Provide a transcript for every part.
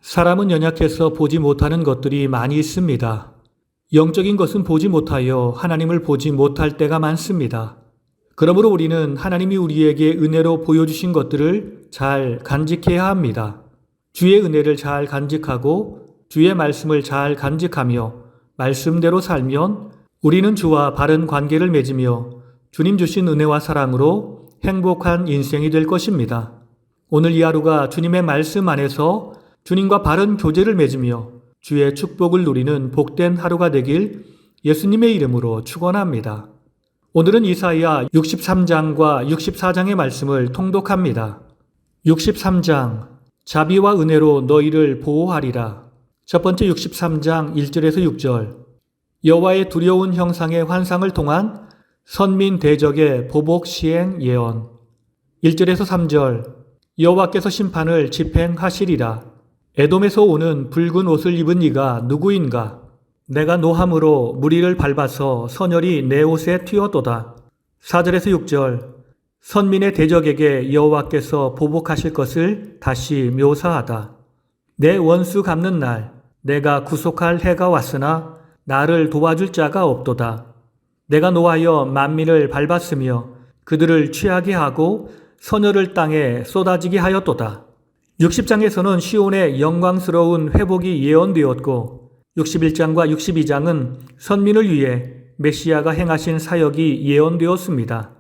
사람은 연약해서 보지 못하는 것들이 많이 있습니다. 영적인 것은 보지 못하여 하나님을 보지 못할 때가 많습니다. 그러므로 우리는 하나님이 우리에게 은혜로 보여주신 것들을 잘 간직해야 합니다. 주의 은혜를 잘 간직하고 주의 말씀을 잘 간직하며 말씀대로 살면 우리는 주와 바른 관계를 맺으며 주님 주신 은혜와 사랑으로 행복한 인생이 될 것입니다. 오늘 이 하루가 주님의 말씀 안에서 주님과 바른 교제를 맺으며 주의 축복을 누리는 복된 하루가 되길 예수님의 이름으로 축원합니다. 오늘은 이사야 63장과 64장의 말씀을 통독합니다. 63장 자비와 은혜로 너희를 보호하리라. 첫 번째 63장 1절에서 6절 여호와의 두려운 형상의 환상을 통한 선민 대적의 보복 시행 예언 1절에서 3절 여호와께서 심판을 집행하시리라. 에돔에서 오는 붉은 옷을 입은 이가 누구인가? 내가 노함으로 무리를 밟아서 선혈이 내 옷에 튀었도다. 4절에서 6절 선민의 대적에게 여호와께서 보복하실 것을 다시 묘사하다. 내 원수 갚는 날 내가 구속할 해가 왔으나 나를 도와줄 자가 없도다. 내가 노하여 만민을 밟았으며 그들을 취하게 하고 선혈을 땅에 쏟아지게 하였도다. 60장에서는 시온의 영광스러운 회복이 예언되었고 61장과 62장은 선민을 위해 메시아가 행하신 사역이 예언되었습니다.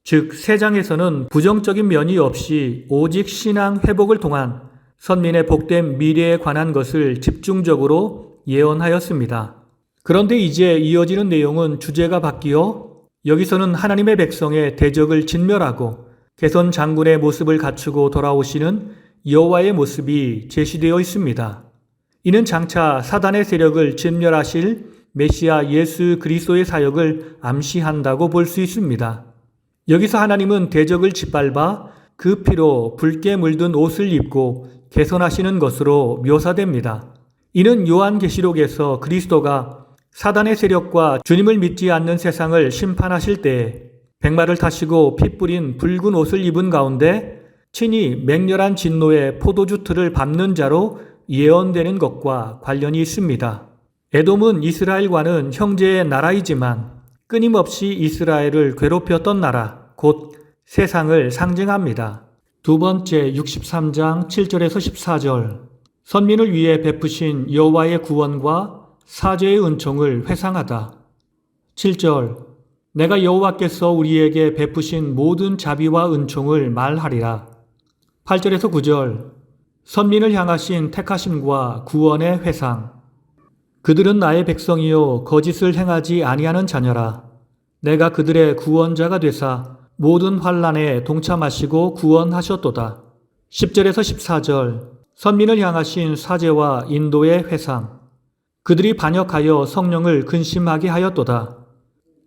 즉, 3장에서는 부정적인 면이 없이 오직 신앙 회복을 통한 선민의 복된 미래에 관한 것을 집중적으로 예언하였습니다. 그런데 이제 이어지는 내용은 주제가 바뀌어 여기서는 하나님의 백성의 대적을 진멸하고 개선 장군의 모습을 갖추고 돌아오시는 여호와의 모습이 제시되어 있습니다. 이는 장차 사단의 세력을 진멸하실 메시아 예수 그리스도의 사역을 암시한다고 볼 수 있습니다. 여기서 하나님은 대적을 짓밟아 그 피로 붉게 물든 옷을 입고 개선하시는 것으로 묘사됩니다. 이는 요한계시록에서 그리스도가 사단의 세력과 주님을 믿지 않는 세상을 심판하실 때에 백마를 타시고 피 뿌린 붉은 옷을 입은 가운데 친히 맹렬한 진노의 포도주 틀을 밟는 자로 예언되는 것과 관련이 있습니다. 에돔은 이스라엘과는 형제의 나라이지만 끊임없이 이스라엘을 괴롭혔던 나라, 곧 세상을 상징합니다. 두 번째 63장 7절에서 14절 선민을 위해 베푸신 여호와의 구원과 사죄의 은총을 회상하다. 7절 내가 여호와께서 우리에게 베푸신 모든 자비와 은총을 말하리라. 8절에서 9절 선민을 향하신 택하심과 구원의 회상 그들은 나의 백성이요 거짓을 행하지 아니하는 자녀라. 내가 그들의 구원자가 되사 모든 환난에 동참하시고 구원하셨도다. 10절에서 14절 선민을 향하신 사죄와 인도의 회상 그들이 반역하여 성령을 근심하게 하였도다.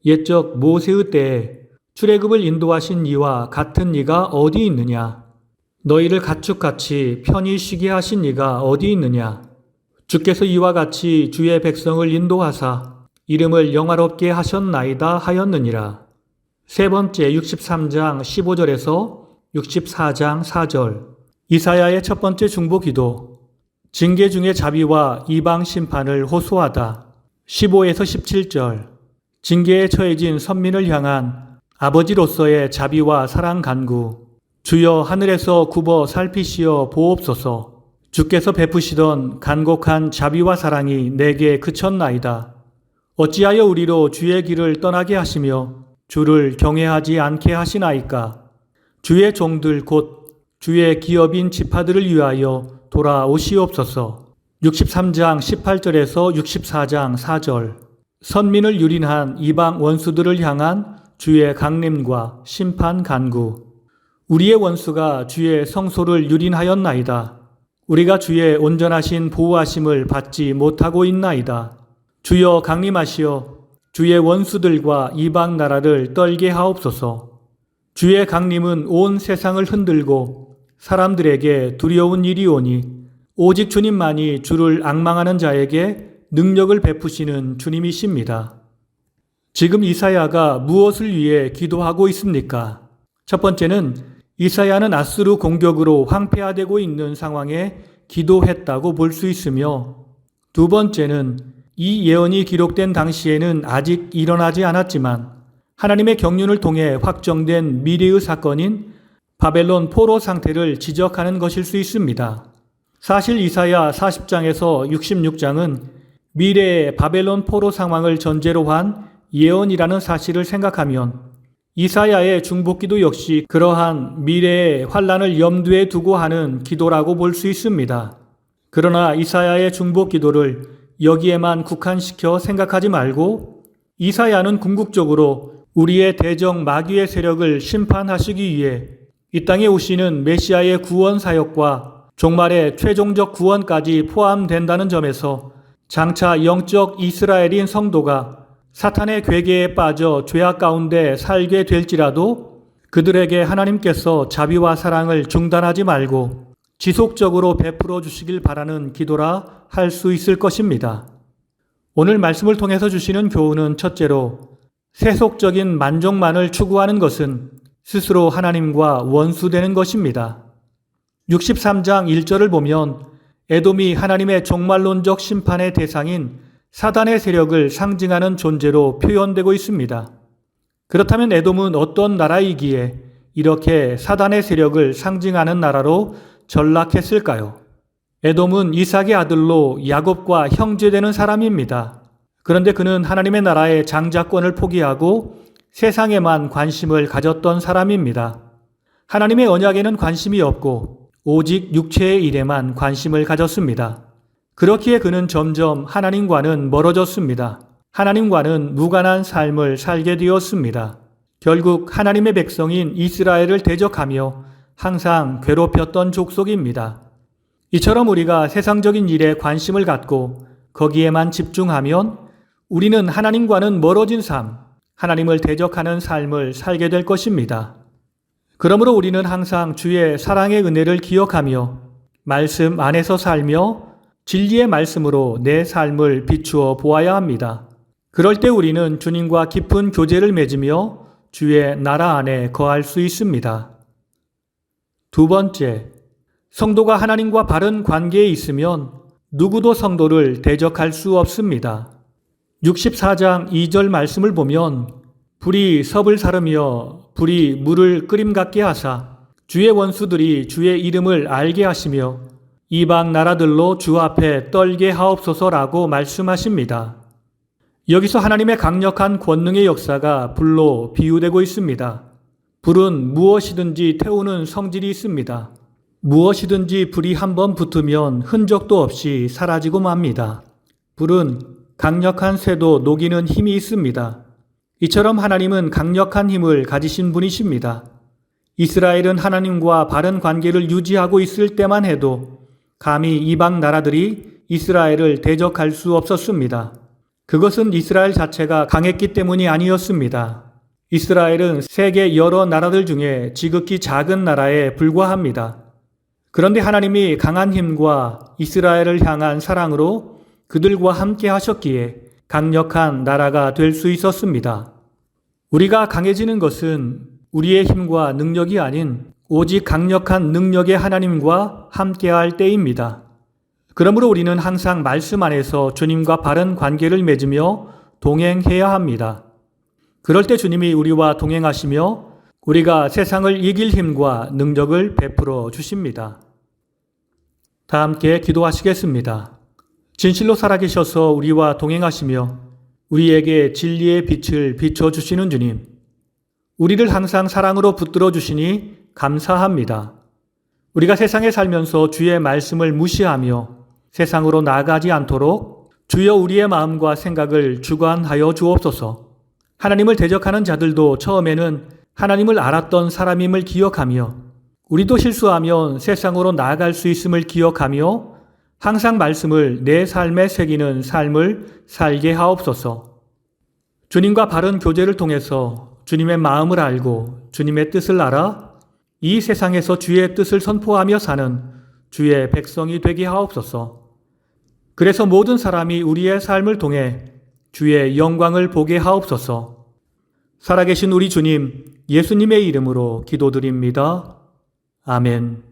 옛적 모세의 때에 출애굽을 인도하신 이와 같은 이가 어디 있느냐? 너희를 가축같이 편히 쉬게 하신 이가 어디 있느냐? 주께서 이와 같이 주의 백성을 인도하사 이름을 영화롭게 하셨나이다 하였느니라. 세 번째 63장 15절에서 64장 4절 이사야의 첫 번째 중보 기도 징계 중의 자비와 이방 심판을 호소하다. 15에서 17절 징계에 처해진 선민을 향한 아버지로서의 자비와 사랑 간구 주여 하늘에서 굽어 살피시어 보옵소서. 주께서 베푸시던 간곡한 자비와 사랑이 내게 그쳤나이다. 어찌하여 우리로 주의 길을 떠나게 하시며 주를 경외하지 않게 하시나이까. 주의 종들 곧 주의 기업인 지파들을 위하여 돌아오시옵소서. 63장 18절에서 64장 4절 선민을 유린한 이방 원수들을 향한 주의 강림과 심판 간구 우리의 원수가 주의 성소를 유린하였나이다. 우리가 주의 온전하신 보호하심을 받지 못하고 있나이다. 주여 강림하시어 주의 원수들과 이방 나라를 떨게 하옵소서. 주의 강림은 온 세상을 흔들고 사람들에게 두려운 일이오니 오직 주님만이 주를 앙망하는 자에게 능력을 베푸시는 주님이십니다. 지금 이사야가 무엇을 위해 기도하고 있습니까? 첫 번째는 이사야는 아수르 공격으로 황폐화되고 있는 상황에 기도했다고 볼 수 있으며, 두 번째는 이 예언이 기록된 당시에는 아직 일어나지 않았지만 하나님의 경륜을 통해 확정된 미래의 사건인 바벨론 포로 상태를 지적하는 것일 수 있습니다. 사실 이사야 40장에서 66장은 미래의 바벨론 포로 상황을 전제로 한 예언이라는 사실을 생각하면 이사야의 중보기도 역시 그러한 미래의 환란을 염두에 두고 하는 기도라고 볼 수 있습니다. 그러나 이사야의 중보기도를 여기에만 국한시켜 생각하지 말고 이사야는 궁극적으로 우리의 대적 마귀의 세력을 심판하시기 위해 이 땅에 오시는 메시아의 구원 사역과 종말의 최종적 구원까지 포함된다는 점에서 장차 영적 이스라엘인 성도가 사탄의 괴계에 빠져 죄악 가운데 살게 될지라도 그들에게 하나님께서 자비와 사랑을 중단하지 말고 지속적으로 베풀어 주시길 바라는 기도라 할 수 있을 것입니다. 오늘 말씀을 통해서 주시는 교훈은 첫째로 세속적인 만족만을 추구하는 것은 스스로 하나님과 원수되는 것입니다. 63장 1절을 보면 에돔이 하나님의 종말론적 심판의 대상인 사단의 세력을 상징하는 존재로 표현되고 있습니다. 그렇다면 에돔은 어떤 나라이기에 이렇게 사단의 세력을 상징하는 나라로 전락했을까요? 에돔은 이삭의 아들로 야곱과 형제되는 사람입니다. 그런데 그는 하나님의 나라의 장자권을 포기하고 세상에만 관심을 가졌던 사람입니다. 하나님의 언약에는 관심이 없고 오직 육체의 일에만 관심을 가졌습니다. 그렇기에 그는 점점 하나님과는 멀어졌습니다. 하나님과는 무관한 삶을 살게 되었습니다. 결국 하나님의 백성인 이스라엘을 대적하며 항상 괴롭혔던 족속입니다. 이처럼 우리가 세상적인 일에 관심을 갖고 거기에만 집중하면 우리는 하나님과는 멀어진 삶, 하나님을 대적하는 삶을 살게 될 것입니다. 그러므로 우리는 항상 주의 사랑의 은혜를 기억하며 말씀 안에서 살며 진리의 말씀으로 내 삶을 비추어 보아야 합니다. 그럴 때 우리는 주님과 깊은 교제를 맺으며 주의 나라 안에 거할 수 있습니다. 두 번째, 성도가 하나님과 바른 관계에 있으면 누구도 성도를 대적할 수 없습니다. 64장 2절 말씀을 보면 불이 섭을 사르며 불이 물을 끓임 같게 하사 주의 원수들이 주의 이름을 알게 하시며 이방 나라들로 주 앞에 떨게 하옵소서라고 말씀하십니다. 여기서 하나님의 강력한 권능의 역사가 불로 비유되고 있습니다. 불은 무엇이든지 태우는 성질이 있습니다. 무엇이든지 불이 한번 붙으면 흔적도 없이 사라지고 맙니다. 불은 강력한 쇠도 녹이는 힘이 있습니다. 이처럼 하나님은 강력한 힘을 가지신 분이십니다. 이스라엘은 하나님과 바른 관계를 유지하고 있을 때만 해도 감히 이방 나라들이 이스라엘을 대적할 수 없었습니다. 그것은 이스라엘 자체가 강했기 때문이 아니었습니다. 이스라엘은 세계 여러 나라들 중에 지극히 작은 나라에 불과합니다. 그런데 하나님이 강한 힘과 이스라엘을 향한 사랑으로 그들과 함께 하셨기에 강력한 나라가 될 수 있었습니다. 우리가 강해지는 것은 우리의 힘과 능력이 아닌 오직 강력한 능력의 하나님과 함께할 때입니다. 그러므로 우리는 항상 말씀 안에서 주님과 바른 관계를 맺으며 동행해야 합니다. 그럴 때 주님이 우리와 동행하시며 우리가 세상을 이길 힘과 능력을 베풀어 주십니다. 다 함께 기도하시겠습니다. 진실로 살아계셔서 우리와 동행하시며 우리에게 진리의 빛을 비춰주시는 주님, 우리를 항상 사랑으로 붙들어 주시니 감사합니다. 우리가 세상에 살면서 주의 말씀을 무시하며 세상으로 나아가지 않도록 주여 우리의 마음과 생각을 주관하여 주옵소서. 하나님을 대적하는 자들도 처음에는 하나님을 알았던 사람임을 기억하며 우리도 실수하면 세상으로 나아갈 수 있음을 기억하며 항상 말씀을 내 삶에 새기는 삶을 살게 하옵소서. 주님과 바른 교제를 통해서 주님의 마음을 알고 주님의 뜻을 알아 이 세상에서 주의 뜻을 선포하며 사는 주의 백성이 되게 하옵소서. 그래서 모든 사람이 우리의 삶을 통해 주의 영광을 보게 하옵소서. 살아계신 우리 주님, 예수님의 이름으로 기도드립니다. 아멘.